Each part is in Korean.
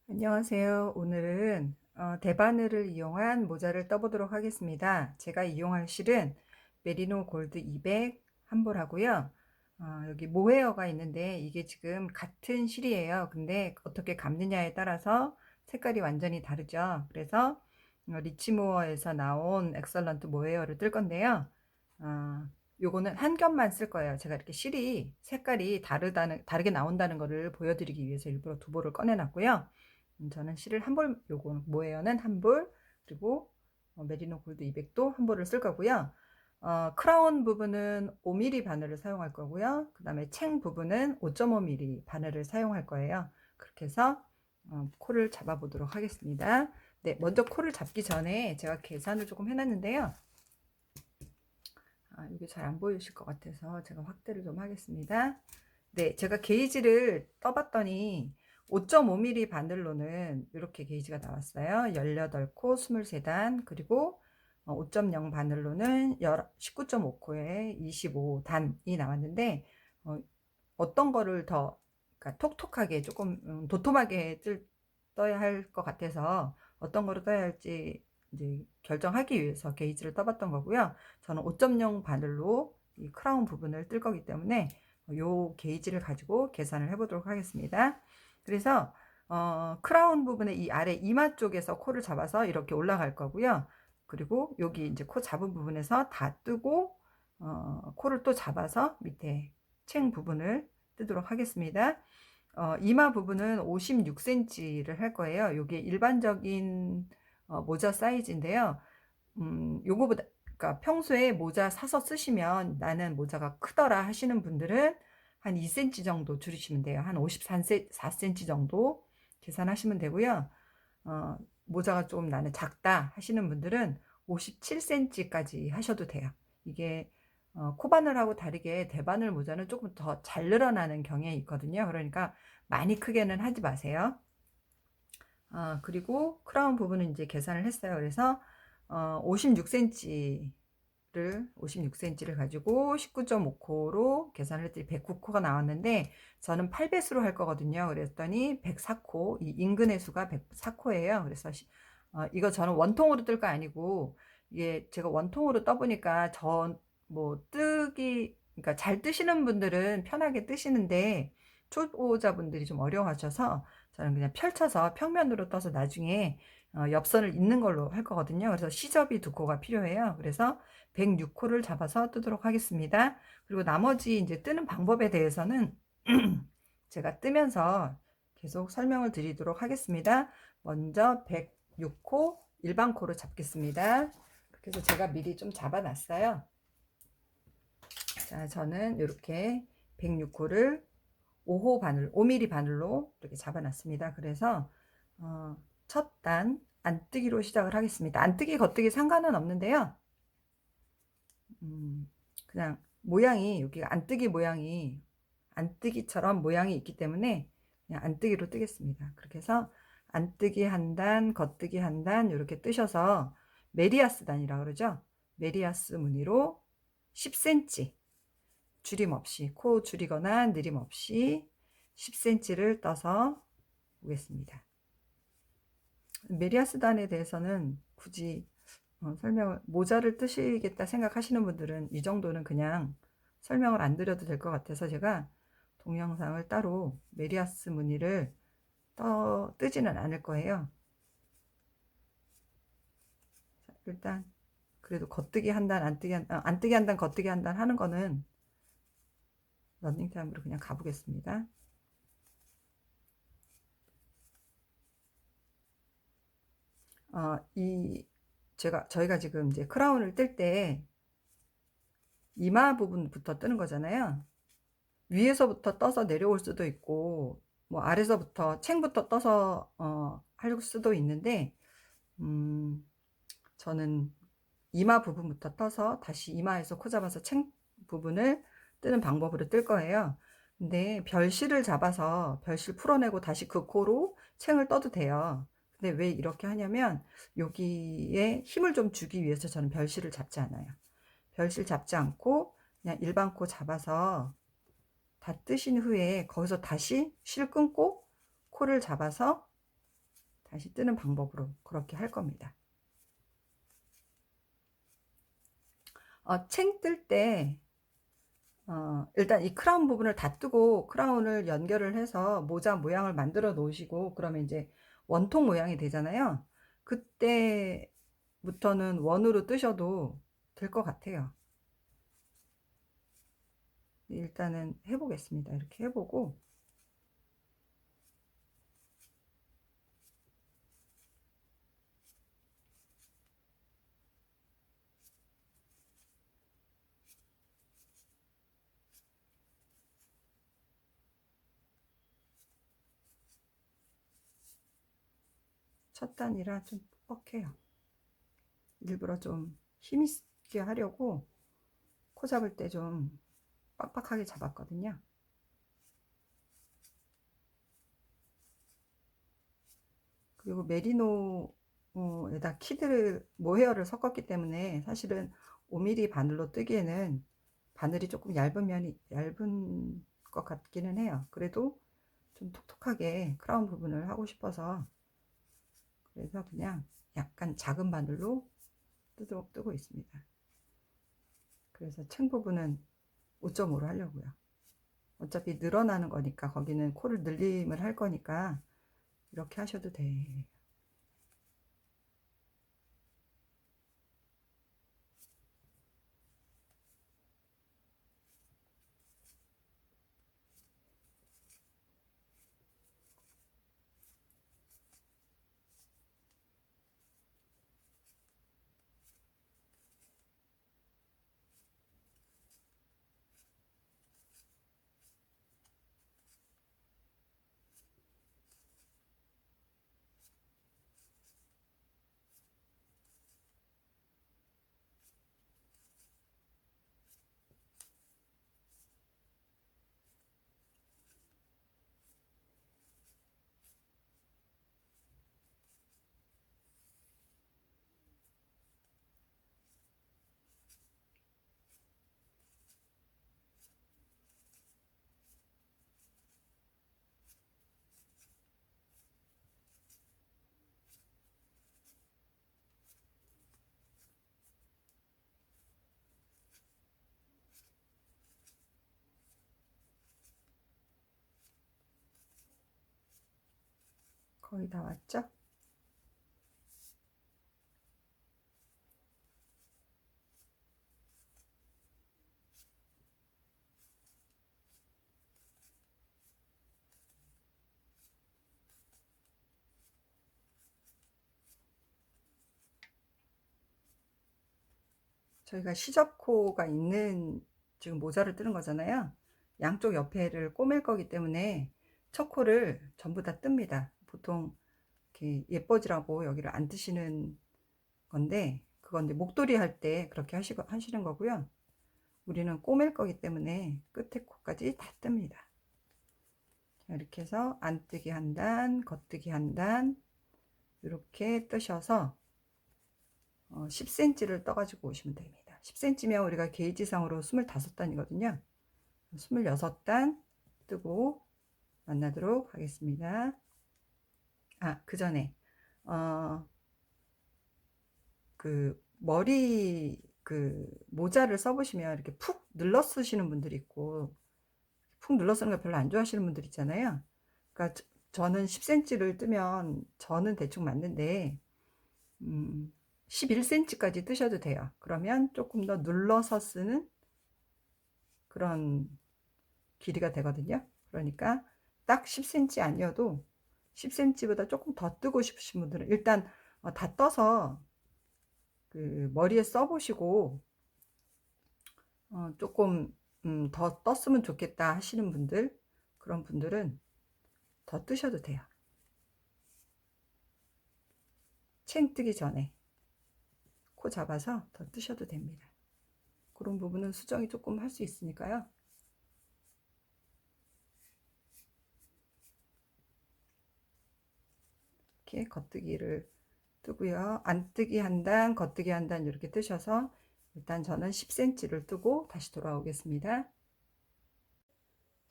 안녕하세요. 오늘은 대바늘을 이용한 모자를 떠보도록 하겠습니다. 제가 이용할 실은 메리노 골드 200 한 볼하고요. 여기 모헤어가 있는데 이게 지금 같은 실이에요. 근데 어떻게 감느냐에 따라서 색깔이 완전히 다르죠. 그래서 리치모어에서 나온 엑설런트 모헤어를 뜰 건데요. 어, 요거는 한 겹만 쓸 거예요. 제가 이렇게 실이 색깔이 다르게 나온다는 것을 보여드리기 위해서 일부러 두 볼을 꺼내놨고요. 저는 실을 한 볼, 요거 모헤어는 한 볼, 그리고 메리노 골드 200도 한 볼을 쓸 거고요. 크라운 부분은 5mm 바늘을 사용할 거고요. 그 다음에 챙 부분은 5.5mm 바늘을 사용할 거예요. 그렇게 해서 코를 잡아 보도록 하겠습니다. 네, 먼저 코를 잡기 전에 제가 계산을 조금 해놨는데요. 이게 잘 안 보이실 것 같아서 제가 확대를 좀 하겠습니다. 네, 제가 게이지를 떠봤더니 5.5mm 바늘로는 이렇게 게이지가 나왔어요. 18코 23단, 그리고 5.0 바늘로는 19.5코에 25단이 나왔는데 어떤 거를 더 그러니까 톡톡하게 조금 도톰하게 떠야 할 것 같아서 어떤 거를 떠야 할지 이제 결정하기 위해서 게이지를 떠봤던 거고요. 저는 5.0 바늘로 이 크라운 부분을 뜰 거기 때문에 요 게이지를 가지고 계산을 해보도록 하겠습니다. 그래서 크라운 부분의 이 아래 이마 쪽에서 코를 잡아서 이렇게 올라갈 거고요. 그리고 여기 이제 코 잡은 부분에서 다 뜨고 코를 또 잡아서 밑에 챙 부분을 뜨도록 하겠습니다. 이마 부분은 56cm를 할 거예요. 이게 일반적인 모자 사이즈인데요. 요거보다 그러니까 평소에 모자 사서 쓰시면 나는 모자가 크더라 하시는 분들은 한 2cm 정도 줄이시면 돼요. 한 54cm 정도 계산하시면 되고요. 모자가 좀 나는 작다 하시는 분들은 57cm까지 하셔도 돼요. 이게 코바늘하고 다르게 대바늘 모자는 조금 더 잘 늘어나는 경향이 있거든요. 그러니까 많이 크게는 하지 마세요. 그리고 크라운 부분은 이제 계산을 했어요. 그래서 56cm를 가지고 19.5코로 계산을 했더니 109코가 나왔는데 저는 8배수로 할 거거든요. 그랬더니 104코, 이 인근의 수가 104코예요. 그래서 이거 저는 원통으로 뜰 거 아니고 이게 제가 원통으로 떠보니까 그러니까 잘 뜨시는 분들은 편하게 뜨시는데 초보자분들이 좀 어려워하셔서 저는 그냥 펼쳐서 평면으로 떠서 나중에 옆선을 잇는 걸로 할 거거든요. 그래서 시접이 두 코가 필요해요. 그래서 106코를 잡아서 뜨도록 하겠습니다. 그리고 나머지 이제 뜨는 방법에 대해서는 제가 뜨면서 계속 설명을 드리도록 하겠습니다. 먼저 106코 일반 코로 잡겠습니다. 그래서 제가 미리 좀 잡아 놨어요. 자, 저는 이렇게 106코를 5호 바늘, 5mm 바늘로 이렇게 잡아놨습니다. 그래서 첫 단 안뜨기로 시작을 하겠습니다. 안뜨기, 겉뜨기 상관은 없는데요. 그냥 모양이 여기가 안뜨기 모양이 안뜨기처럼 모양이 있기 때문에 그냥 안뜨기로 뜨겠습니다. 그렇게 해서 안뜨기 한 단, 겉뜨기 한 단 이렇게 뜨셔서 메리아스 단이라 그러죠. 메리아스 무늬로 10cm 줄임 없이 코 줄이거나 느림 없이 10cm를 떠서 오겠습니다. 메리아스 단에 대해서는 굳이 설명을 모자를 뜨시겠다 생각하시는 분들은 이 정도는 그냥 설명을 안 드려도 될 것 같아서 제가 동영상을 따로 메리아스 무늬를 뜨지는 않을 거예요. 자, 일단 그래도 겉뜨기 한 단, 안뜨기 한 단, 겉뜨기 한 단 하는 거는 러닝타임으로 그냥 가보겠습니다. 저희가 지금 이제 크라운을 뜰 때 이마 부분부터 뜨는 거잖아요. 위에서부터 떠서 내려올 수도 있고, 뭐 아래서부터 챙부터 떠서 할 수도 있는데, 음, 저는 이마 부분부터 떠서 다시 이마에서 코 잡아서 챙 부분을 뜨는 방법으로 뜰 거예요. 근데 별실을 잡아서 별실 풀어내고 다시 그 코로 챙을 떠도 돼요. 근데 왜 이렇게 하냐면 여기에 힘을 좀 주기 위해서 저는 별실을 잡지 않아요. 별실 잡지 않고 그냥 일반 코 잡아서 다 뜨신 후에 거기서 다시 실 끊고 코를 잡아서 다시 뜨는 방법으로 그렇게 할 겁니다. 챙 뜰 때 일단 이 크라운 부분을 다 뜨고 크라운을 연결을 해서 모자 모양을 만들어 놓으시고, 그러면 이제 원통 모양이 되잖아요. 그때부터는 원으로 뜨셔도 될 것 같아요. 일단은 해보겠습니다. 이렇게 해보고, 첫 단이라 좀 뻑해요. 일부러 좀 힘있게 하려고 코 잡을 때 좀 빡빡하게 잡았거든요. 그리고 메리노에다 키드 모헤어를 섞었기 때문에 사실은 5mm 바늘로 뜨기에는 바늘이 조금 얇은 것 같기는 해요. 그래도 좀 톡톡하게 크라운 부분을 하고 싶어서, 그래서 그냥 약간 작은 바늘로 뜨고 있습니다. 그래서 챙 부분은 5.5로 하려고요. 어차피 늘어나는 거니까, 거기는 코를 늘림을 할 거니까 이렇게 하셔도 돼요. 거의 다 왔죠? 저희가 시접코가 있는 지금 모자를 뜨는 거잖아요. 양쪽 옆에를 꼬맬 거기 때문에 첫 코를 전부 다 뜹니다. 보통 이렇게 예뻐지라고 여기를 안 뜨시는 건데, 그건 이제 목도리 할 때 그렇게 하시는 거고요. 우리는 꼬맬 거기 때문에 끝에 코까지 다 뜹니다. 자, 이렇게 해서 안뜨기 한 단, 겉뜨기 한 단, 이렇게 뜨셔서 10cm를 떠가지고 오시면 됩니다. 10cm면 우리가 게이지상으로 25단이거든요. 26단 뜨고 만나도록 하겠습니다. 그 전에 머리 모자를 써보시면 이렇게 푹 눌러 쓰시는 분들이 있고, 푹 눌러 쓰는 걸 별로 안 좋아하시는 분들 있잖아요. 그러니까 저는 10cm를 뜨면 저는 대충 맞는데 11cm까지 뜨셔도 돼요. 그러면 조금 더 눌러서 쓰는 그런 길이가 되거든요. 그러니까 딱 10cm 아니어도 10cm보다 조금 더 뜨고 싶으신 분들은 일단 다 떠서 머리에 써보시고 조금 더 떴으면 좋겠다 하시는 분들, 그런 분들은 더 뜨셔도 돼요. 챙 뜨기 전에 코 잡아서 더 뜨셔도 됩니다. 그런 부분은 수정이 조금 할 수 있으니까요. 이렇게 겉뜨기를 뜨고요. 안뜨기 한 단, 겉뜨기 한 단 이렇게 뜨셔서 일단 저는 10cm를 뜨고 다시 돌아오겠습니다.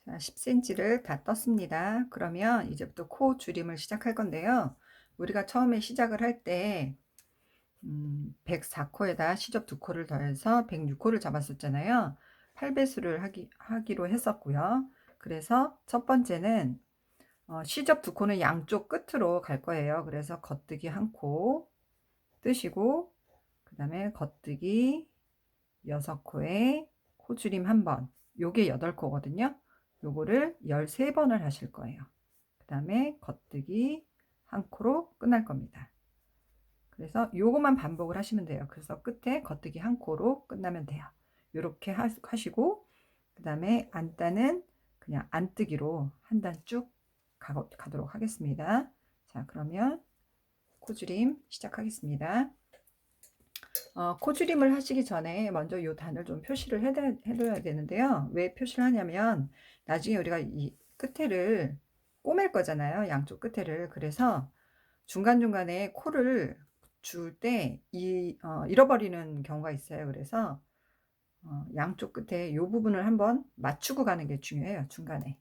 자, 10cm를 다 떴습니다. 그러면 이제부터 코 줄임을 시작할 건데요. 우리가 처음에 시작을 할 때 104코에다 시접 2코를 더해서 106코를 잡았었잖아요. 8배수를 하기로 했었고요. 그래서 첫 번째는 시접 2코는 양쪽 끝으로 갈 거예요. 그래서 겉뜨기 1코 뜨시고, 그 다음에 겉뜨기 6코에 코줄임 1번, 요게 8코거든요. 요거를 13번을 하실 거예요. 그 다음에 겉뜨기 1코로 끝날 겁니다. 그래서 요것만 반복을 하시면 돼요. 그래서 끝에 겉뜨기 1코로 끝나면 돼요. 요렇게 하시고, 그 다음에 안단은 그냥 안뜨기로 한 단 쭉 가도록 하겠습니다. 자, 그러면 코줄임 시작하겠습니다. 코줄임을 하시기 전에 먼저 요 단을 좀 표시를 해둬야 되는데요. 왜 표시를 하냐면 나중에 우리가 이 끝에를 꼬맬 거잖아요. 양쪽 끝에를. 그래서 중간중간에 코를 줄 때 잃어버리는 경우가 있어요. 그래서 양쪽 끝에 요 부분을 한번 맞추고 가는 게 중요해요. 중간에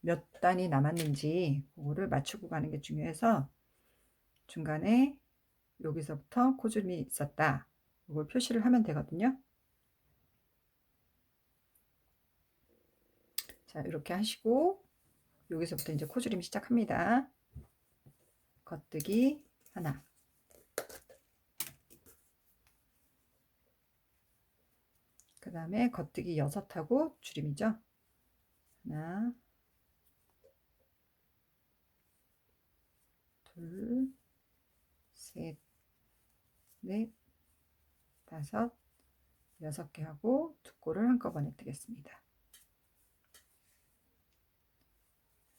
몇 단이 남았는지 그거를 맞추고 가는 게 중요해서 중간에 여기서부터 코줄임이 있었다. 이걸 표시를 하면 되거든요. 자, 이렇게 하시고 여기서부터 이제 코줄임 시작합니다. 겉뜨기 하나, 그 다음에 겉뜨기 6하고 줄임이죠. 하나, 둘, 셋, 넷, 다섯, 6개 하고 2코를 한꺼번에 뜨겠습니다.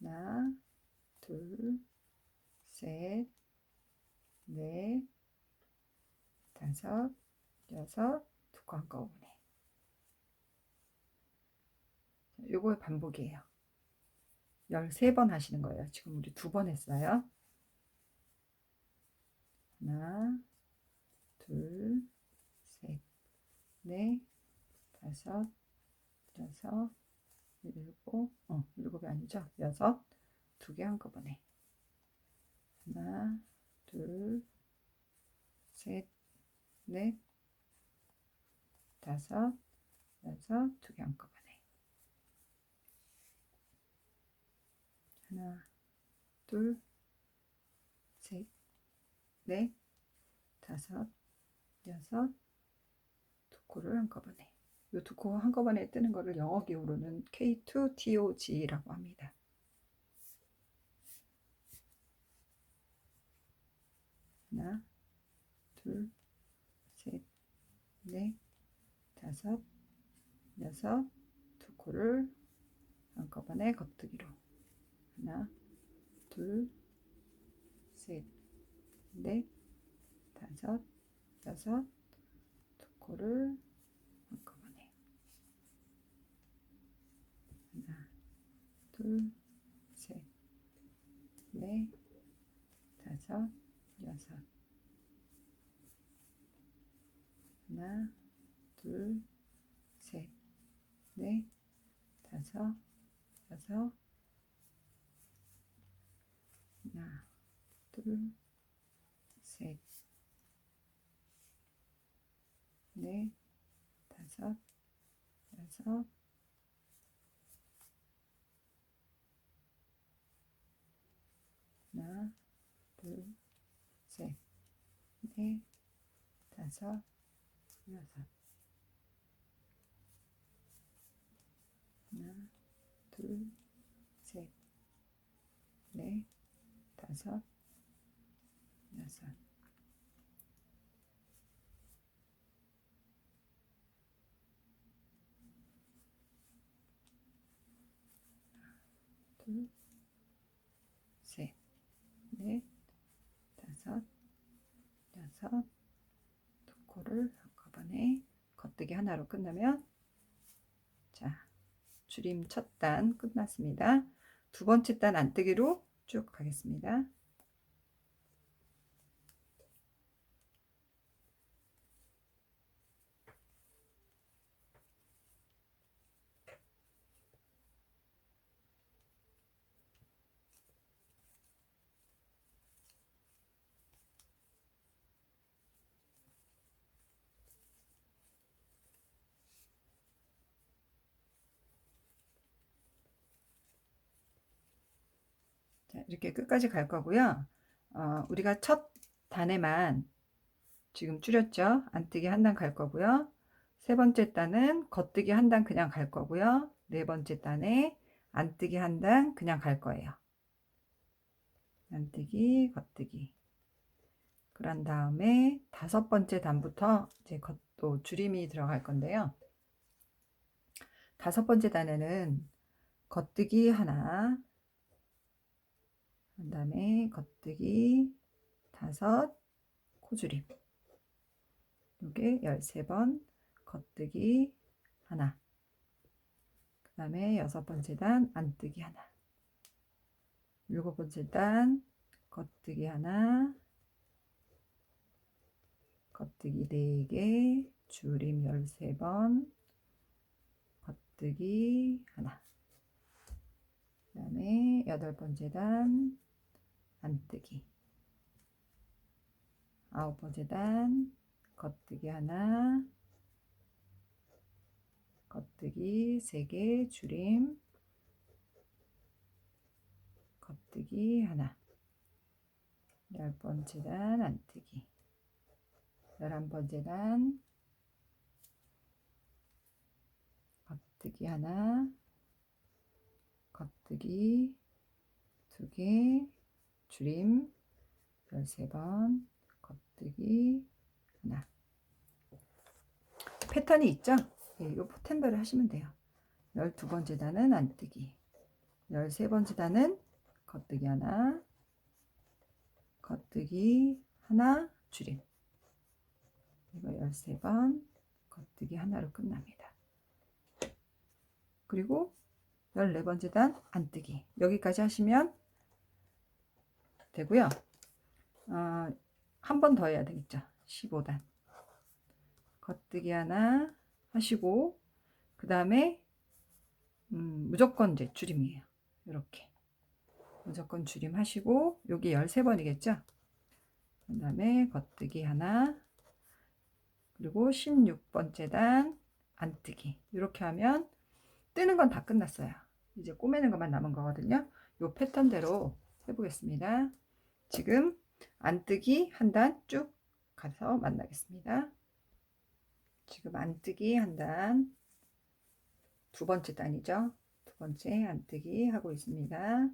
하나, 둘, 셋, 넷, 다섯, 6, 2코 한꺼번에. 요거 반복이에요. 13번 하시는 거예요. 지금 우리 2번 했어요. 하나, 둘, 셋, 넷, 다섯, 6, 일곱, 일곱이 아니죠. 6, 2개 한꺼번에. 하나, 둘, 셋, 넷, 다섯, 6, 2개 한꺼번에. 하나, 둘, 셋, 넷, 다섯, 6, 2코를 한꺼번에. 이 2코 한꺼번에 뜨는 거를 영어 기호로는 K2TOG라고 합니다. 하나, 둘, 셋, 넷, 다섯, 6, 2코를 한꺼번에 겉뜨기로. 하나, 둘, 셋, 넷, 다섯, 6, 2코를 한꺼번에. 하나, 둘, 셋, 넷, 다섯, 6. 하나, 둘, 셋, 넷, 다섯, 6. 하나, 둘, 셋, 넷, 다섯, 6. 하나, 둘, 셋, 넷, 다섯, 6. 하나, 둘, 셋, 넷, 다섯, 6. 둘, 셋, 넷, 다섯, 6. 2코를 한꺼번에 겉뜨기 하나로 끝나면, 자, 줄임 첫 단 끝났습니다. 두 번째 단 안뜨기로 쭉 가겠습니다. 자, 이렇게 끝까지 갈 거고요. 우리가 첫 단에만 지금 줄였죠. 안뜨기 한 단 갈 거고요. 세 번째 단은 겉뜨기 한 단 그냥 갈 거고요. 네 번째 단에 안뜨기 한 단 그냥 갈 거예요. 안뜨기, 겉뜨기. 그런 다음에 다섯 번째 단부터 이제 또 줄임이 들어갈 건데요. 다섯 번째 단에는 겉뜨기 하나, 그 다음에 겉뜨기 다섯, 코줄임. 요게 13번, 겉뜨기 하나. 그 다음에 여섯 번째 단 안뜨기 하나. 일곱 번째 단 겉뜨기 하나, 겉뜨기 4개, 줄임 13번, 겉뜨기 하나. 그 다음에 여덟 번째 단 안뜨기, 아홉 번째 단 겉뜨기 하나, 겉뜨기 3개, 줄임, 겉뜨기 하나. 열 번째 단 안뜨기, 11번째 단 겉뜨기 하나, 겉뜨기 2개, 줄임 13번, 겉뜨기 하나. 패턴이 있죠? 이 패턴대로 하시면 돼요. 12번째 단은 안뜨기, 13번째 단은 겉뜨기 하나, 겉뜨기 하나, 줄임. 이거 13번 겉뜨기 하나로 끝납니다. 그리고 14번째 단 안뜨기. 여기까지 하시면 되고요. 한 번 더 해야 되겠죠. 15단. 겉뜨기 하나 하시고, 그 다음에 무조건 이제 줄임이에요. 이렇게 무조건 줄임 하시고, 여기 13번이겠죠. 그 다음에 겉뜨기 하나, 그리고 16번째 단 안뜨기. 이렇게 하면 뜨는 건 다 끝났어요. 이제 꼬매는 것만 남은 거거든요. 이 패턴대로 해보겠습니다. 지금 안뜨기 한 단 쭉 가서 만나겠습니다. 지금 안뜨기 한 단, 두 번째 단이죠. 두 번째 안뜨기 하고 있습니다.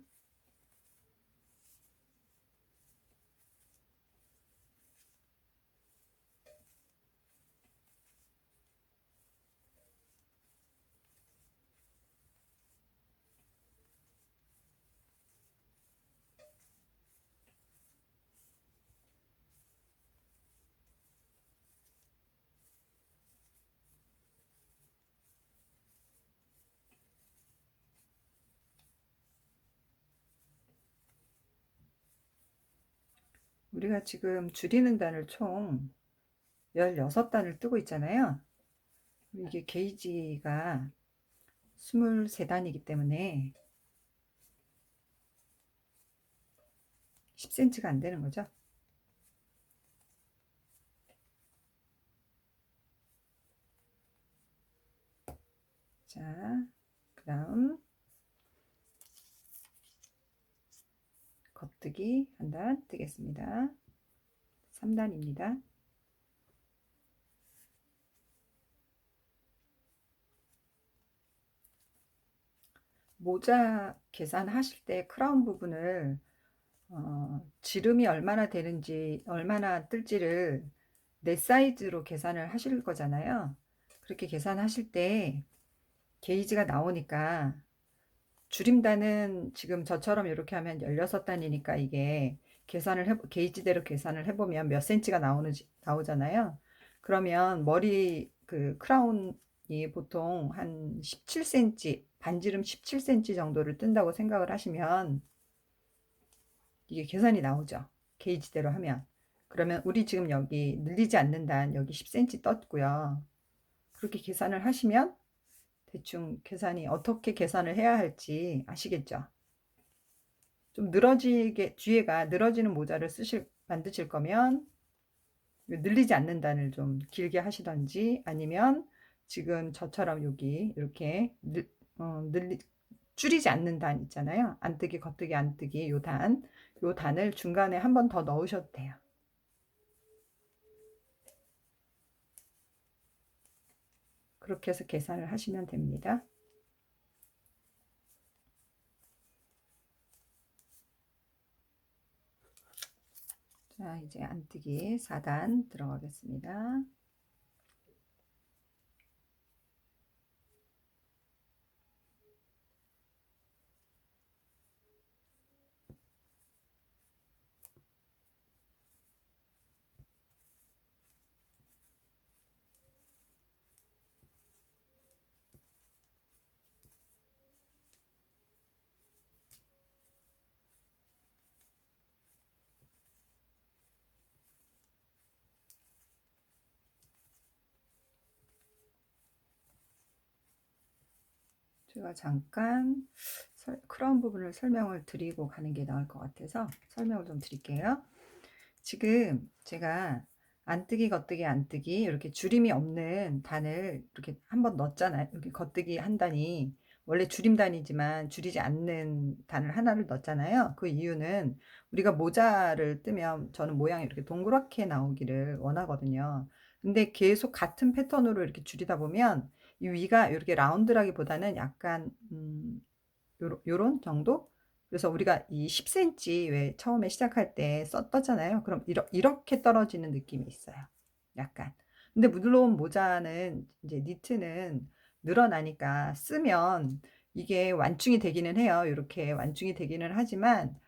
우리가 지금 줄이는 단을 총 16단을 뜨고 있잖아요. 이게 게이지가 23단이기 때문에 10cm가 안 되는 거죠. 자, 그 다음 겉뜨기 한 단 뜨겠습니다. 3단입니다. 모자 계산하실 때 크라운 부분을 지름이 얼마나 되는지, 얼마나 뜰지를 내 사이즈로 계산을 하실 거잖아요. 그렇게 계산하실 때 게이지가 나오니까, 줄임단은 지금 저처럼 이렇게 하면 16단이니까 이게 게이지대로 계산을 해보면 몇 센치가 나오잖아요. 그러면 머리 그 크라운이 보통 한 17cm, 반지름 17cm 정도를 뜬다고 생각을 하시면 이게 계산이 나오죠. 게이지대로 하면. 그러면 우리 지금 여기 늘리지 않는 단 여기 10cm 떴고요. 그렇게 계산을 하시면 대충 계산이 어떻게 계산을 해야 할지 아시겠죠? 좀 늘어지게, 뒤에가 늘어지는 모자를 만드실 거면 늘리지 않는 단을 좀 길게 하시던지, 아니면 지금 저처럼 여기 이렇게 줄이지 않는 단 있잖아요. 안뜨기, 겉뜨기, 안뜨기 요 단을 중간에 한 번 더 넣으셔도 돼요. 그렇게 해서 계산을 하시면 됩니다. 자, 이제 안뜨기 4단 들어가겠습니다. 제가 잠깐 크라운 부분을 설명을 드리고 가는 게 나을 것 같아서 설명을 좀 드릴게요. 지금 제가 안뜨기, 겉뜨기, 안뜨기 이렇게 줄임이 없는 단을 이렇게 한번 넣었잖아요. 이렇게 겉뜨기 한 단이 원래 줄임 단이지만 줄이지 않는 단을 하나를 넣었잖아요. 그 이유는 우리가 모자를 뜨면 저는 모양이 이렇게 동그랗게 나오기를 원하거든요. 근데 계속 같은 패턴으로 이렇게 줄이다 보면 이 위가 이렇게 라운드라기보다는 약간 요런 정도? 그래서 우리가 이 10cm 왜 처음에 시작할 때 떴잖아요. 그럼 이렇게 떨어지는 느낌이 있어요. 약간. 근데 물론 모자는 이제 니트는 늘어나니까 쓰면 이게 완충이 되기는 해요. 이렇게 완충이 되기는 하지만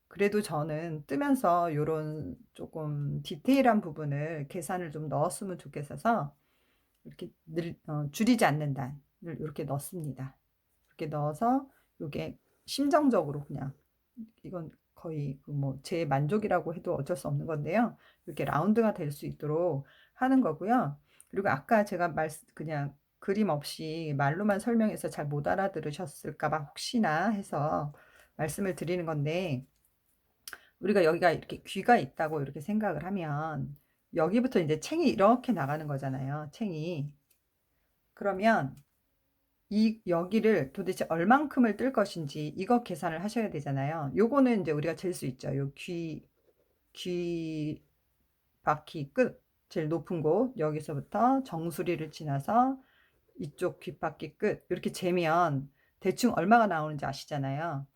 그래도 저는 뜨면서 요런 조금 디테일한 부분을 계산을 좀 넣었으면 좋겠어서 이렇게 줄이지 않는 단을 이렇게 넣습니다. 이렇게 넣어서 요게 심정적으로 그냥 이건 거의 뭐 제 만족이라고 해도 어쩔 수 없는 건데요. 이렇게 라운드가 될 수 있도록 하는 거고요. 그리고 아까 제가 그냥 그림 없이 말로만 설명해서 잘 못 알아들으셨을까 봐 혹시나 해서 말씀을 드리는 건데 우리가 여기가 이렇게 귀가 있다고 이렇게 생각을 하면 여기부터 이제 챙이 이렇게 나가는 거잖아요. 챙이. 그러면 이 여기를 도대체 얼만큼을 뜰 것인지 이거 계산을 하셔야 되잖아요. 요거는 이제 우리가 잴 수 있죠. 요 귀 바퀴 끝 제일 높은 곳 여기서부터 정수리를 지나서 이쪽 귓바퀴 끝 이렇게 재면 대충 얼마가 나오는지 아시잖아요.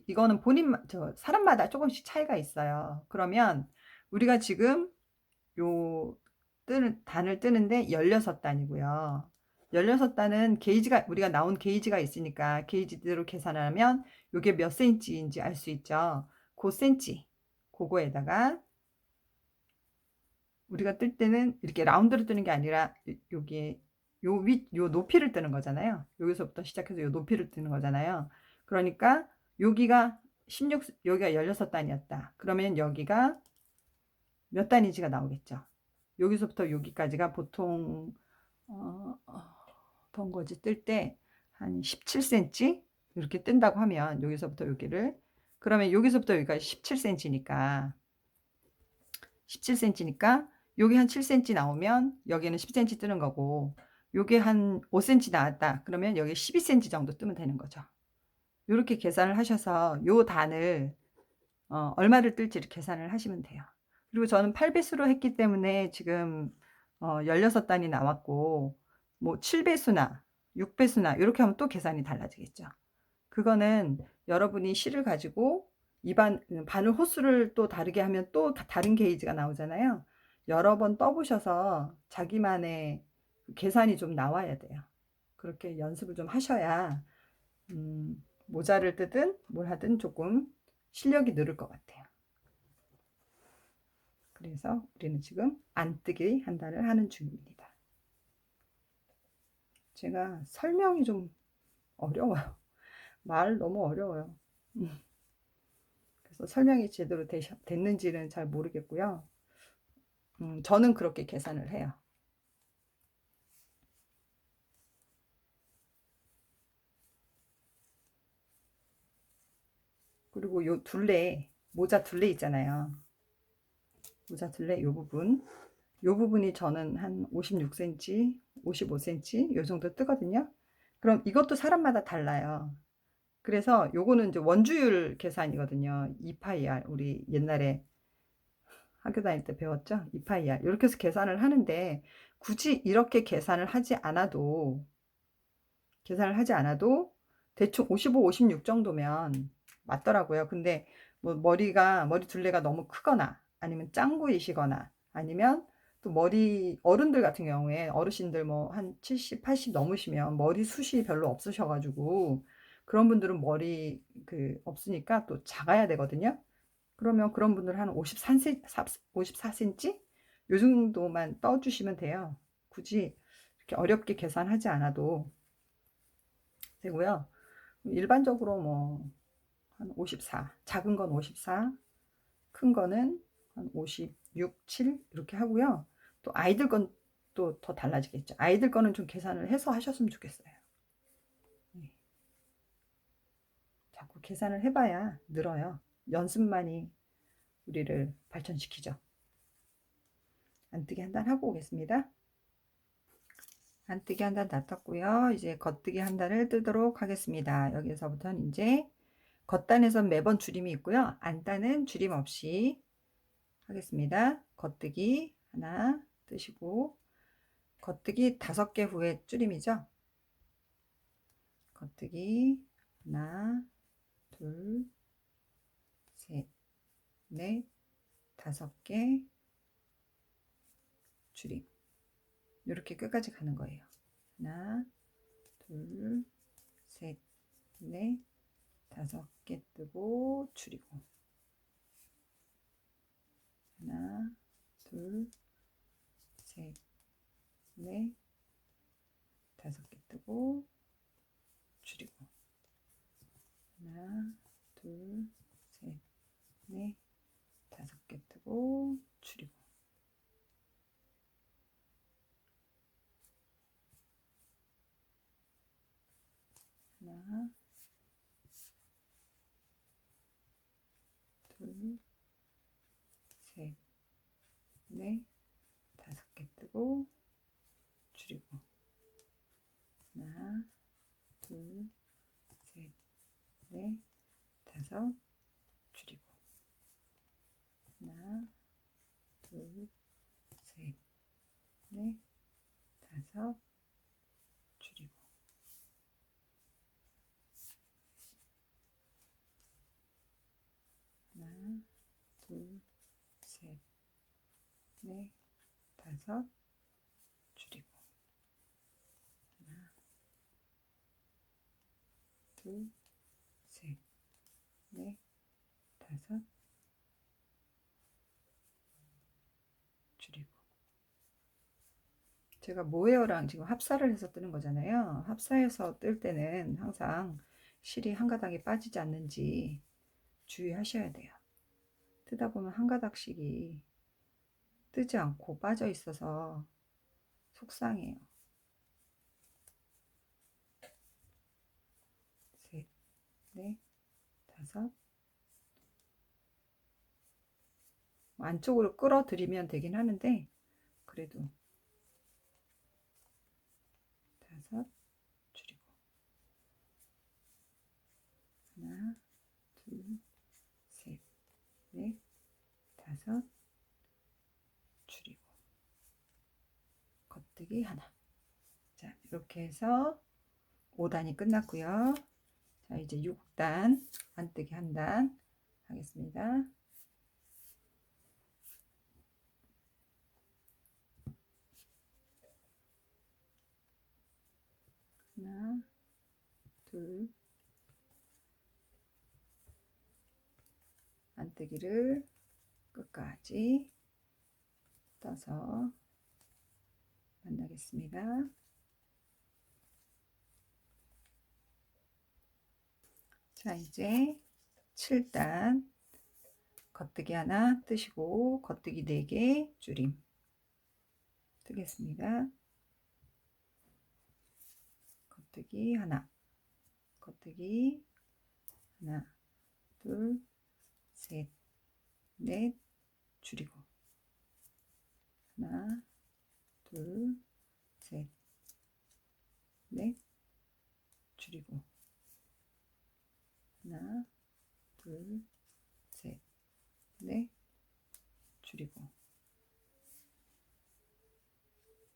이거는 사람마다 조금씩 차이가 있어요. 그러면 우리가 지금 요 단을 뜨는데 16단이고요. 16단은 게이지가 우리가 나온 게이지가 있으니까 게이지대로 계산하면 요게 몇 센치인지 알 수 있죠. 그 센치 그거에다가 우리가 뜰 때는 이렇게 라운드로 뜨는 게 아니라 요게 요 높이를 뜨는 거잖아요. 여기서부터 시작해서 요 높이를 뜨는 거잖아요. 그러니까 여기가 16단이었다. 그러면 여기가 몇 단인지가 나오겠죠. 여기서부터 여기까지가 보통 번거지 뜰 때 한 17cm 이렇게 뜬다고 하면 여기서부터 여기를 그러면 여기서부터 여기가 17cm니까 17cm니까 여기 한 7cm 나오면 여기는 10cm 뜨는 거고 요게 한 5cm 나왔다 그러면 여기 12cm 정도 뜨면 되는 거죠. 이렇게 계산을 하셔서 요 단을 얼마를 뜰지를 계산을 하시면 돼요. 그리고 저는 8배수로 했기 때문에 지금 16단이 나왔고 뭐 7배수나 6배수나 이렇게 하면 또 계산이 달라지겠죠. 그거는 여러분이 실을 가지고 바늘 호수를 또 다르게 하면 또 다른 게이지가 나오잖아요. 여러 번 떠보셔서 자기만의 계산이 좀 나와야 돼요. 그렇게 연습을 좀 하셔야 모자를 뜨든 뭘 하든 조금 실력이 늘을 것 같아요. 그래서 우리는 지금 안뜨기 한 단을 하는 중입니다. 제가 설명이 좀 어려워요. 말 너무 어려워요. 그래서 설명이 제대로 됐는지는 잘 모르겠고요. 저는 그렇게 계산을 해요. 그리고 요 둘레, 모자 둘레 있잖아요. 모자 둘레 요 부분이 저는 한 56cm, 55cm 요 정도 뜨거든요. 그럼 이것도 사람마다 달라요. 그래서 요거는 이제 원주율 계산이거든요. 2파이R 우리 옛날에 학교 다닐 때 배웠죠? 2파이R 요렇게 해서 계산을 하는데 굳이 이렇게 계산을 하지 않아도 대충 55, 56 정도면 맞더라고요. 근데 뭐 머리 둘레가 너무 크거나 아니면 짱구이시거나 아니면 또 머리 어른들 같은 경우에 어르신들 뭐 한 70, 80 넘으시면 머리숱이 별로 없으셔 가지고 그런 분들은 머리 없으니까 또 작아야 되거든요. 그러면 그런 분들은 한 54cm 요 정도만 떠 주시면 돼요. 굳이 이렇게 어렵게 계산하지 않아도 되고요. 일반적으로 뭐 한 54, 작은 건 54, 큰 거는 한 56, 7 이렇게 하고요. 또 아이들 건 또 더 달라지겠죠. 아이들 거는 좀 계산을 해서 하셨으면 좋겠어요. 네. 자꾸 계산을 해봐야 늘어요. 연습만이 우리를 발전시키죠. 안뜨기 한 단 하고 오겠습니다. 안뜨기 한 단 다 떴고요. 이제 겉뜨기 한 단을 뜨도록 하겠습니다. 여기서부터는 이제 겉단에선 매번 줄임이 있고요. 안단은 줄임 없이 하겠습니다. 겉뜨기 하나 뜨시고 겉뜨기 5개 후에 줄임이죠. 겉뜨기 하나 둘 셋 넷 5개 줄임 이렇게 끝까지 가는 거예요. 하나 둘 셋 넷 5개 뜨고 줄이고 하나 둘 셋 넷 5개 뜨고 줄이고 하나 둘 셋 넷 5개 뜨고 줄이고 하나 둘 셋 넷 5개 뜨고 줄이고 하나 둘 셋 넷 5 줄이고 하나 둘 셋 넷 5 줄이고 하나 둘 셋 넷 5 줄이고 하나 둘 셋 넷 5 줄이고 제가 모헤어랑 지금 합사를 해서 뜨는 거잖아요. 합사해서 뜰 때는 항상 실이 한 가닥이 빠지지 않는지 주의하셔야 돼요. 뜨다 보면 한 가닥씩이 뜨지 않고 빠져 있어서 속상해요. 셋, 넷, 5 안쪽으로 끌어들이면 되긴 하는데 그래도 5 줄이고 하나 둘 셋 넷 5 줄이고 겉뜨기 하나. 자 이렇게 해서 5단이 끝났고요. 자 이제 6단 안뜨기 한 단 하겠습니다. 하나 둘 안뜨기를 끝까지 떠서 만나겠습니다. 자 이제 7단 겉뜨기 하나 뜨시고 겉뜨기 4개 줄임 뜨겠습니다. 겉뜨기 하나 겉뜨기 하나 둘 셋 넷 줄이고 하나 둘 셋 넷 줄이고 하나, 둘, 셋, 넷, 줄이고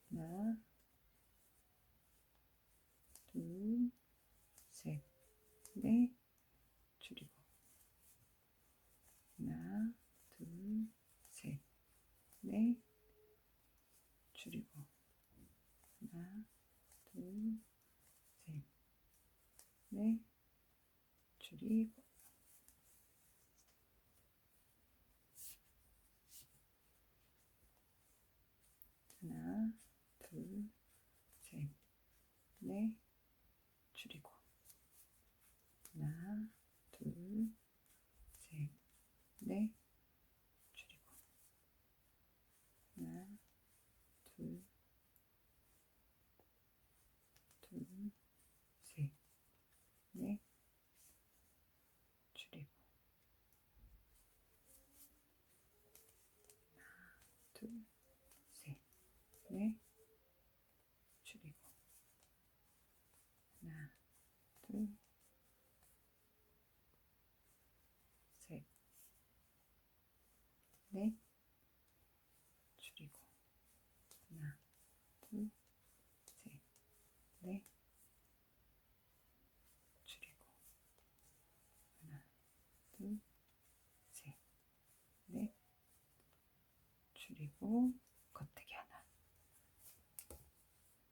하나, 둘, 셋, 넷, 줄이고 하나, 둘, 셋, 넷, 줄이고 하나, 둘, 셋, 넷, 줄이고 하나, 둘, 셋, 넷, 줄이고 하나, 둘, 셋, 넷, 줄이고 하나, 둘, 셋, 넷, 줄이고 둘, 셋, 넷, 줄이고 하나, 둘, 셋, 넷, 줄이고 하나, 둘, 셋, 넷, 줄이고 하나, 둘, 셋, 넷, 줄이고 겉대기 하나.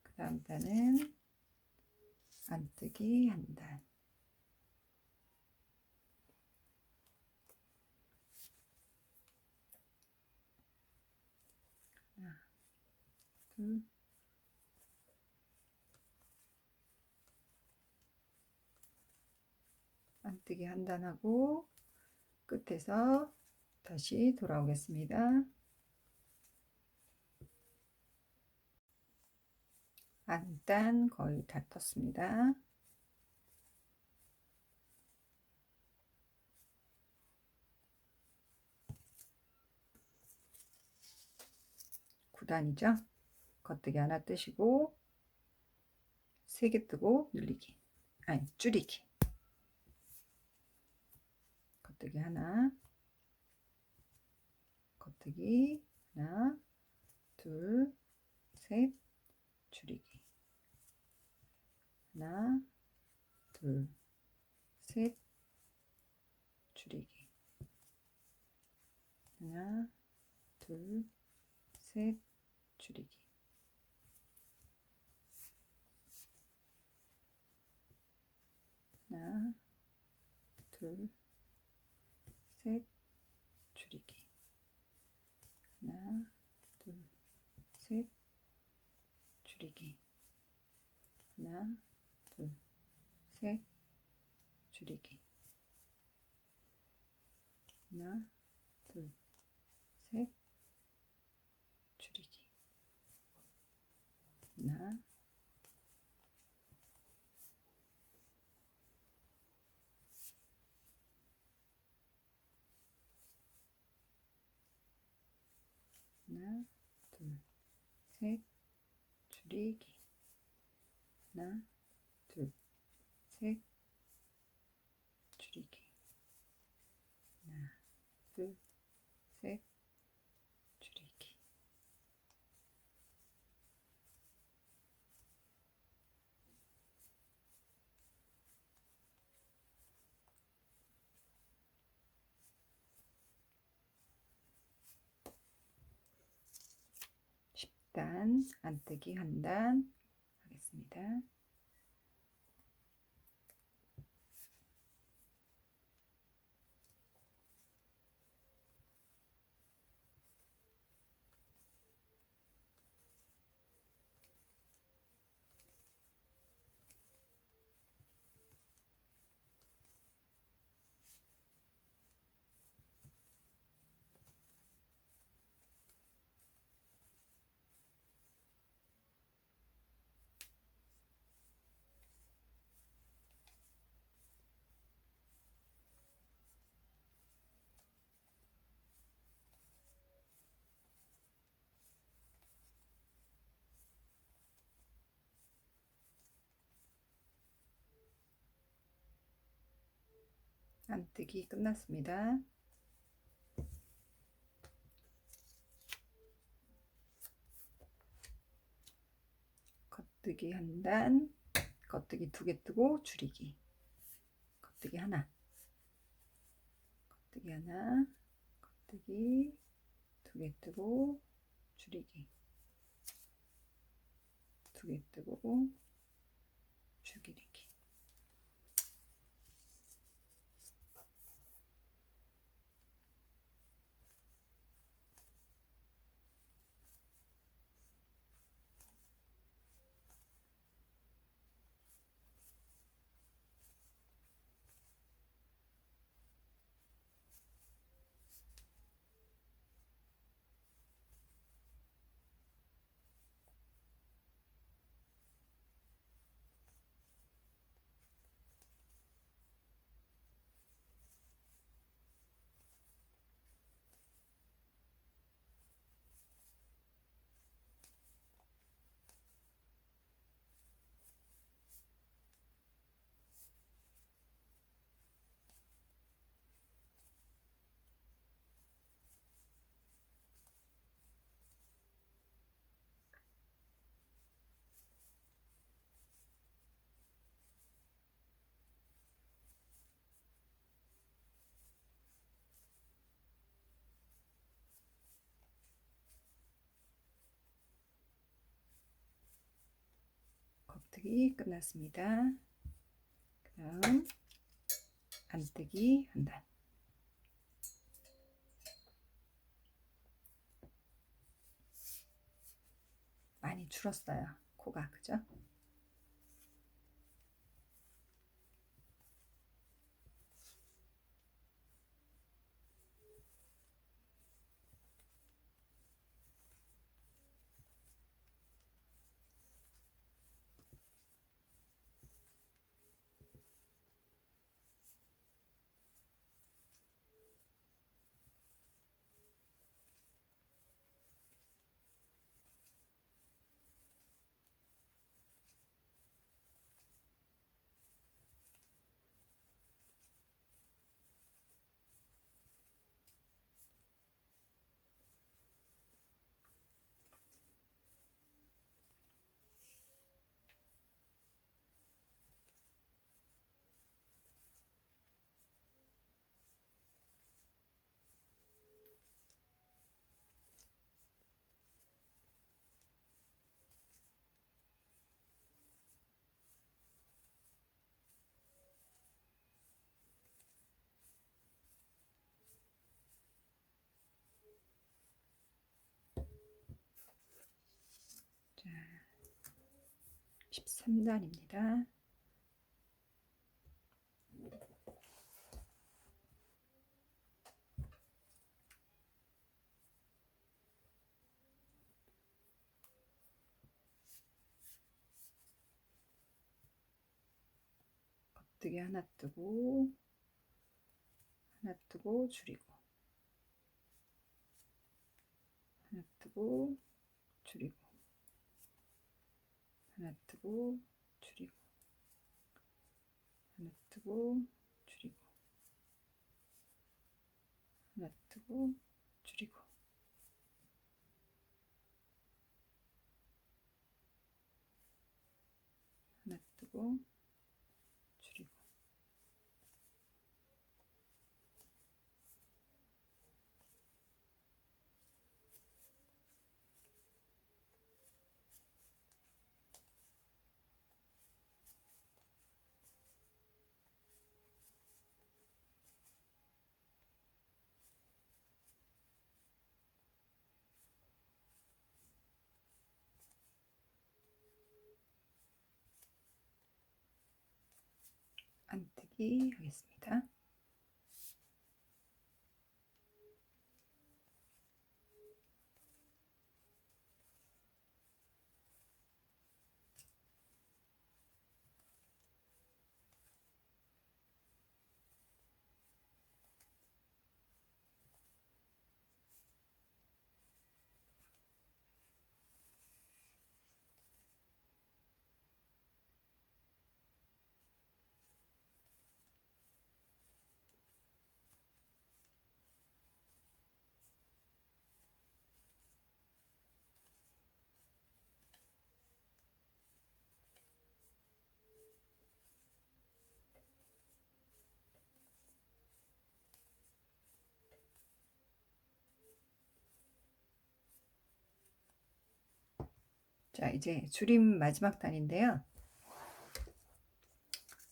그 다음 단은 안뜨기 한 단. 하나, 둘, 안뜨기 한 단 하고 끝에서 다시 돌아오겠습니다. 안단 거의 다 떴습니다. 구단이죠. 겉뜨기 하나 뜨시고 3개 뜨고 늘리기, 아니 줄이기. 겉뜨기 하나, 겉뜨기 하나, 둘, 셋, 줄이기 하나, 둘, 셋, 줄이기 하나, 둘, 셋, 줄이기 하나, 둘, 셋, 줄이기 하나, 둘, 셋, 줄이기 하나, 둘, 셋, 줄이기 하나, 둘, 셋, 줄이기 하나, 하나, 둘, 셋, 줄이기 하나, 둘, 셋, 줄이기 하나, 둘, 셋, 줄이기 10단 안뜨기 한 단 하겠습니다. 안뜨기 끝났습니다. 겉뜨기 한 단, 겉뜨기 2개 뜨고 줄이기. 겉뜨기 하나, 겉뜨기 하나, 겉뜨기 2개 뜨고 줄이기. 2개 뜨고 줄이기. 겉뜨기 끝났습니다. 그 다음 안뜨기 한 단. 많이 줄었어요. 코가, 그죠? 자, 13단입니다. 겉뜨기 하나 뜨고 줄이고, 하나 뜨고 줄이고, 하나 뜨고 줄이고, 하나 뜨고 줄이고, 하나 뜨고 줄이고, 하나 뜨고 줄이고. 안뜨기 하겠습니다. 자, 이제 줄임 마지막 단인데요.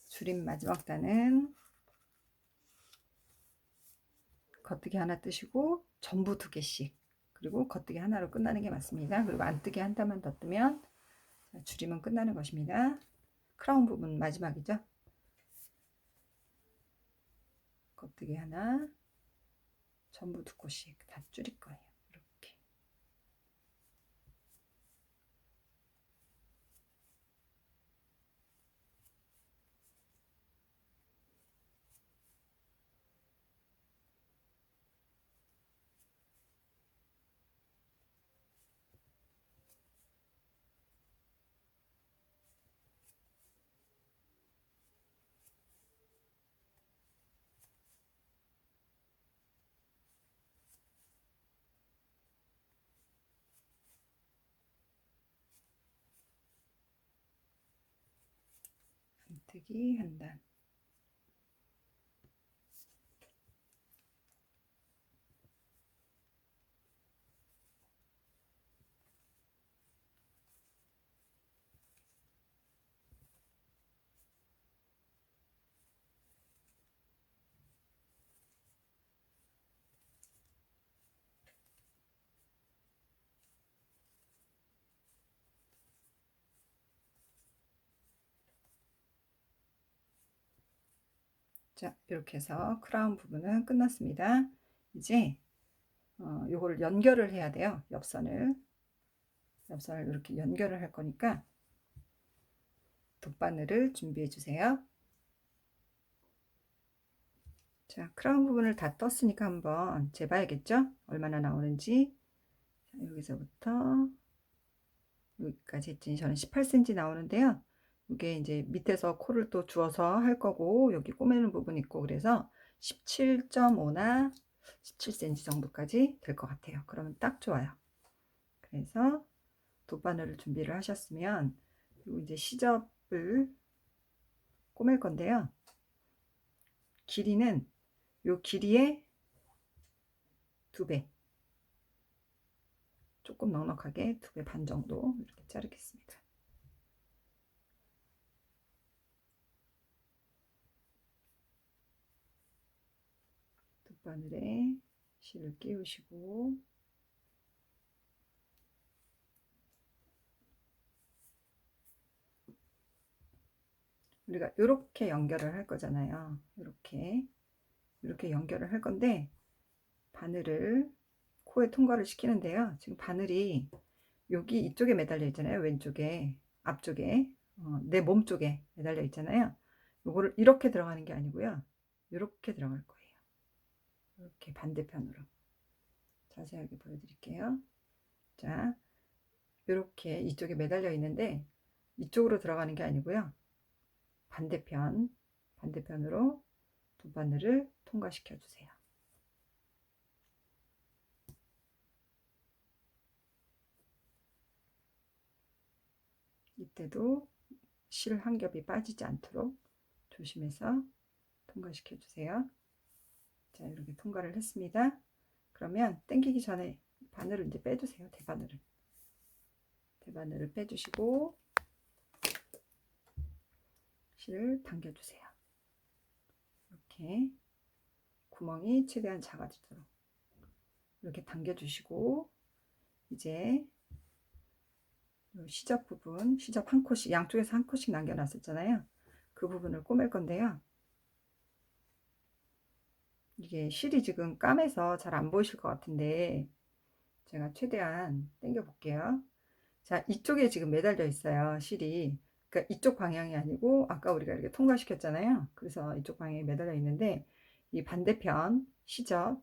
줄임 마지막 단은 겉뜨기 하나 뜨시고 전부 2개씩, 그리고 겉뜨기 하나로 끝나는 게 맞습니다. 그리고 안뜨기 한 단만 더 뜨면 줄임은 끝나는 것입니다. 크라운 부분 마지막이죠. 겉뜨기 하나, 전부 2코씩 다 줄일 거예요. 이렇게. 안뜨기 한 단. 자, 이렇게 해서 크라운 부분은 끝났습니다. 이제 요거를 연결을 해야 돼요. 옆선을 이렇게 연결을 할 거니까 돗바늘을 준비해 주세요. 자, 크라운 부분을 다 떴으니까 한번 재봐야겠죠? 얼마나 나오는지. 자, 여기서부터 여기까지 했더니 저는 18cm 나오는데요. 이게 이제 밑에서 코를 또 주어서 할 거고, 여기 꼬매는 부분 있고, 그래서 17.5나 17cm 정도까지 될 것 같아요. 그러면 딱 좋아요. 그래서 돗바늘을 준비를 하셨으면, 그리고 이제 시접을 꼬맬 건데요. 길이는 요 길이의 2배, 조금 넉넉하게 2배 반 정도 이렇게 자르겠습니다. 돗바늘에 실을 끼우시고, 우리가 이렇게 연결을 할 거잖아요. 이렇게 연결을 할 건데, 바늘을 코에 통과를 시키는데요. 지금 바늘이 여기 이쪽에 매달려 있잖아요. 왼쪽에, 앞쪽에, 내 몸 쪽에 매달려 있잖아요. 요거를 이렇게 들어가는 게 아니고요. 이렇게 들어갈 거예요. 이렇게 반대편으로 자세하게 보여드릴게요. 자, 이렇게 이쪽에 매달려 있는데 이쪽으로 들어가는 게 아니고요. 반대편으로 돗바늘을 통과시켜 주세요. 이때도 실 한 겹이 빠지지 않도록 조심해서 통과시켜 주세요. 자, 이렇게 통과를 했습니다. 그러면 당기기 전에 바늘을 이제 빼주세요. 대바늘을 빼주시고 실을 당겨주세요. 이렇게 구멍이 최대한 작아지도록 이렇게 당겨주시고, 이제 시접 부분, 시접 한 코씩, 양쪽에서 한 코씩 남겨놨었잖아요. 그 부분을 꼬맬 건데요. 이게 실이 지금 까매서 잘 안 보이실 것 같은데 제가 최대한 당겨 볼게요. 자, 이쪽에 지금 매달려 있어요, 실이. 그러니까 이쪽 방향이 아니고 아까 우리가 이렇게 통과시켰잖아요. 그래서 이쪽 방향에 매달려 있는데, 이 반대편 시접,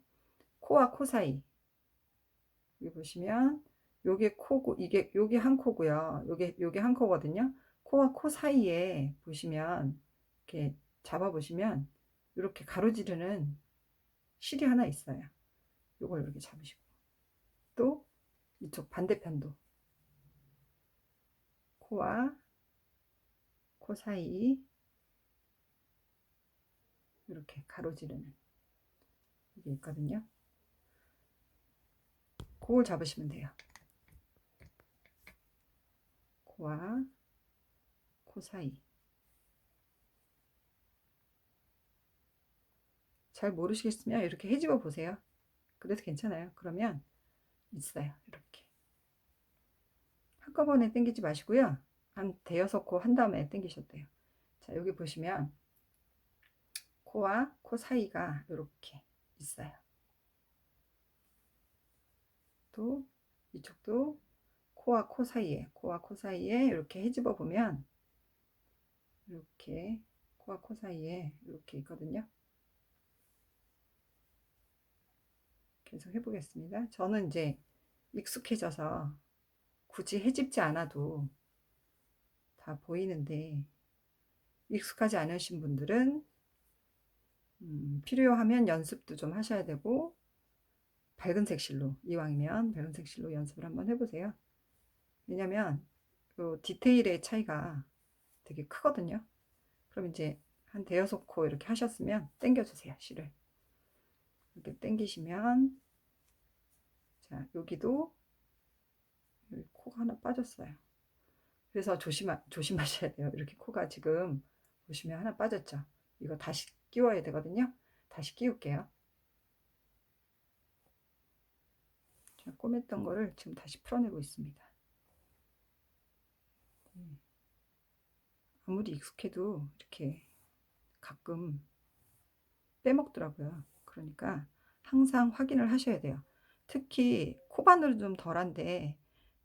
코와 코 사이, 여기 보시면 요게 코고, 이게 요게 한 코고요. 요게 한 코거든요. 코와 코 사이에 보시면 이렇게 잡아 보시면 이렇게 가로지르는 실이 하나 있어요. 요걸 이렇게 잡으시고, 또 이쪽 반대편도 코와 코 사이 이렇게 가로지르는 이게 있거든요. 그걸 잡으시면 돼요. 코와 코 사이. 잘 모르시겠으면 이렇게 헤집어 보세요. 그래도 괜찮아요. 그러면 있어요. 이렇게. 한꺼번에 당기지 마시고요. 한 대여섯 코 한 다음에 당기셔도 돼요. 자, 여기 보시면 코와 코 사이가 이렇게 있어요. 또 이쪽도 코와 코 사이에 이렇게 헤집어 보면 이렇게 코와 코 사이에 이렇게 있거든요. 계속 해보겠습니다. 저는 이제 익숙해져서 굳이 헤집지 않아도 다 보이는데 익숙하지 않으신 분들은 필요하면 연습도 좀 하셔야 되고 밝은색 실로 이왕이면 밝은색 실로 연습을 한번 해보세요. 왜냐면 그 디테일의 차이가 되게 크거든요. 그럼 이제 한 대여섯 코 이렇게 하셨으면 당겨주세요. 실을 이렇게 당기시면 자 여기도 여기 코가 하나 빠졌어요. 그래서 조심하셔야 돼요. 이렇게 코가 지금 보시면 하나 빠졌죠. 이거 다시 끼워야 되거든요. 다시 끼울게요. 자, 꼬맸던 거를 지금 다시 풀어내고 있습니다. 아무리 익숙해도 이렇게 가끔 빼먹더라고요. 그러니까 항상 확인을 하셔야 돼요. 특히 코바늘은 좀 덜한데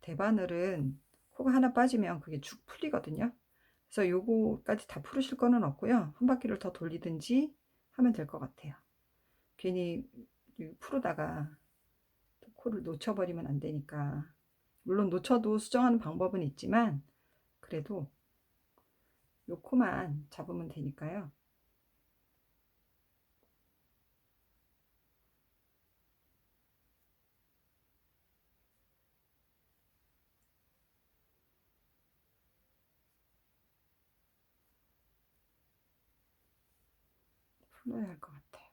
대바늘은 코가 하나 빠지면 그게 쭉 풀리거든요. 그래서 요거까지 다 풀으실 거는 없고요. 한 바퀴를 더 돌리든지 하면 될 것 같아요. 괜히 풀으다가 코를 놓쳐버리면 안 되니까. 물론 놓쳐도 수정하는 방법은 있지만 그래도 요 코만 잡으면 되니까요. 풀어야 할 것 같아요.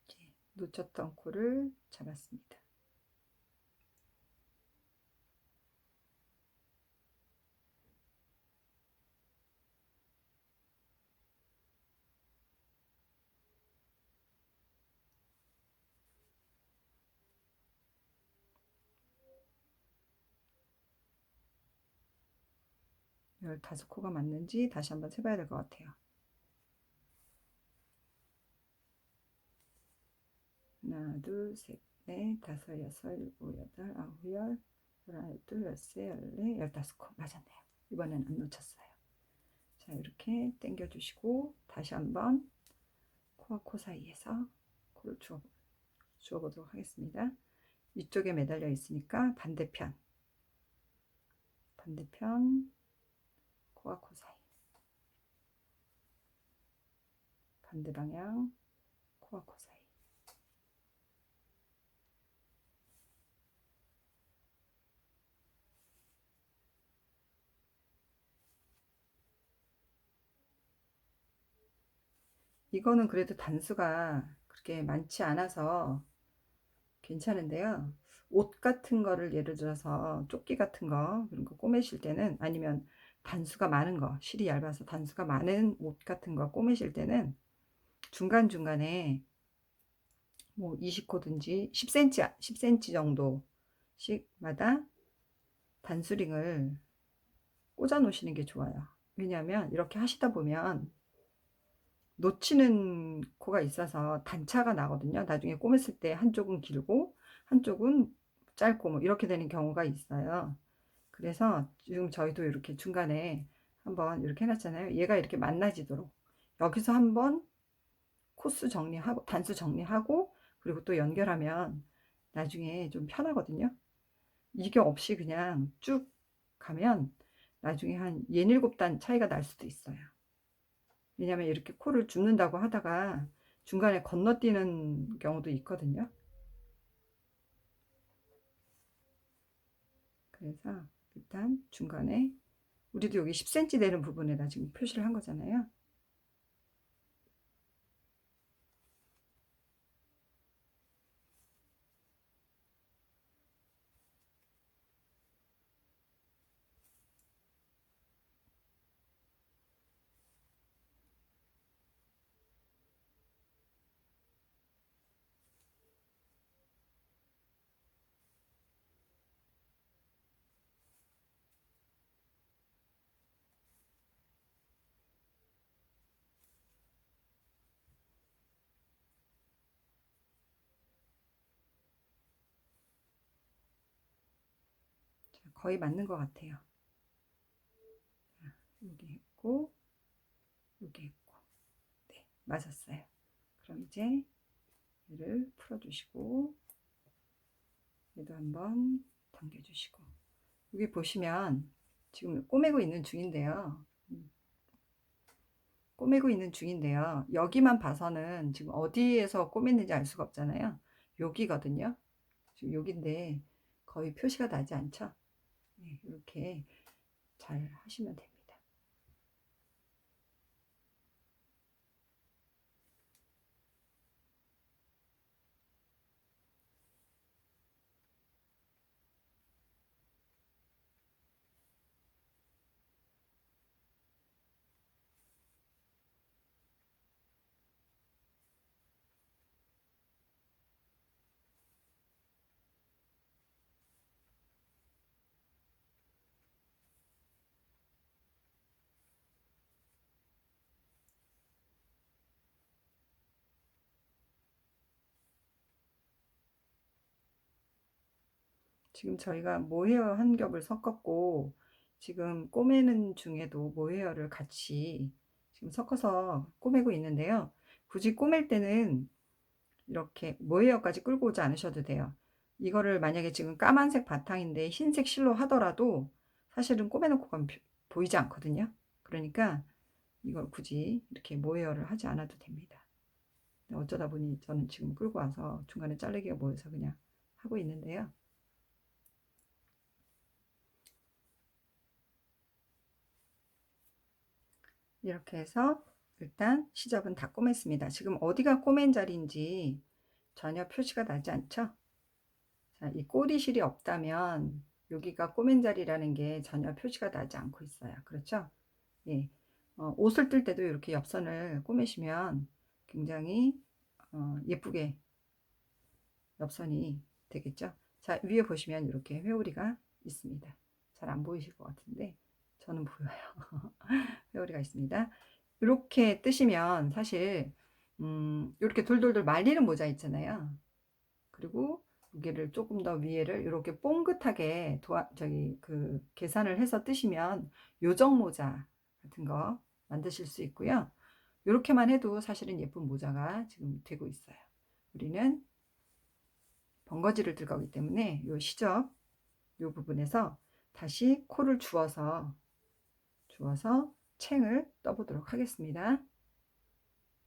이렇게 놓쳤던 코를 잡았습니다. 열다섯 코가 맞는지 다시 한번 세봐야 될 것 같아요. 하나, 둘, 셋, 넷, 다섯, 여섯, 일곱, 여덟, 아홉, 열, 열하나, 열둘, 열세, 열네, 열다섯 코 맞았네요. 이번엔 안 놓쳤어요. 자, 이렇게 당겨주시고 다시 한번 코와 코 사이에서 코를 주워보도록 하겠습니다. 이쪽에 매달려 있으니까 반대편 코와 코 사이 반대 방향 코와 코 사이 이거는 그래도 단수가 그렇게 많지 않아서 괜찮은데요. 옷 같은 거를 예를 들어서 조끼 같은 거 그런 거 꼬매실 때는 아니면 단수가 많은 거 실이 얇아서 단수가 많은 옷 같은 거 꼬매실 때는 중간중간에 뭐 20코든지 10cm 정도씩마다 단수링을 꽂아 놓으시는 게 좋아요. 왜냐하면 이렇게 하시다 보면 놓치는 코가 있어서 단차가 나거든요. 나중에 꼬맸을 때 한쪽은 길고 한쪽은 짧고 뭐 이렇게 되는 경우가 있어요. 그래서 지금 저희도 이렇게 중간에 한번 이렇게 해놨잖아요. 얘가 이렇게 만나지도록 여기서 한번 코스 정리하고 단수 정리하고 그리고 또 연결하면 나중에 좀 편하거든요. 이게 없이 그냥 쭉 가면 나중에 한 67단 차이가 날 수도 있어요. 왜냐면 이렇게 코를 줍는다고 하다가 중간에 건너뛰는 경우도 있거든요. 그래서 일단 중간에 우리도 여기 10cm 되는 부분에다 지금 표시를 한 거잖아요. 거의 맞는 것 같아요. 여기 했고, 여기 했고, 네, 맞았어요. 그럼 이제 얘를 풀어주시고, 얘도 한번 당겨주시고, 여기 보시면 지금 꼬매고 있는 중인데요. 꼬매고 있는 중인데요. 여기만 봐서는 지금 어디에서 꼬맸는지 알 수가 없잖아요. 여기거든요. 지금 여기인데 거의 표시가 나지 않죠. 네, 이렇게 잘 하시면 됩니다. 지금 저희가 모헤어 한 겹을 섞었고, 지금 꼬매는 중에도 모헤어를 같이 지금 섞어서 꼬매고 있는데요. 굳이 꼬맬 때는 이렇게 모헤어까지 끌고 오지 않으셔도 돼요. 이거를 만약에 지금 까만색 바탕인데 흰색 실로 하더라도 사실은 꼬매놓고 가면 보이지 않거든요. 그러니까 이걸 굳이 이렇게 모헤어를 하지 않아도 됩니다. 어쩌다 보니 저는 지금 끌고 와서 중간에 자르기가 모여서 그냥 하고 있는데요. 이렇게 해서 일단 시접은 다 꼬맸습니다. 지금 어디가 꼬맨 자리인지 전혀 표시가 나지 않죠? 자, 이 꼬리실이 없다면 여기가 꼬맨 자리라는 게 전혀 표시가 나지 않고 있어요. 그렇죠? 예. 옷을 뜰 때도 이렇게 옆선을 꼬매시면 굉장히 예쁘게 옆선이 되겠죠? 자, 위에 보시면 이렇게 회오리가 있습니다. 잘 안 보이실 것 같은데 저는 보여요. 회오리가 있습니다. 이렇게 뜨시면 사실 이렇게 돌돌돌 말리는 모자 있잖아요. 그리고 여기를 조금 더 위에를 이렇게 뽕긋하게 계산을 해서 뜨시면 요정 모자 같은 거 만드실 수 있고요. 이렇게만 해도 사실은 예쁜 모자가 지금 되고 있어요. 우리는 번거지를 들 거기 때문에 요 시접 요 부분에서 다시 코를 주어서 챙을 떠보도록 하겠습니다.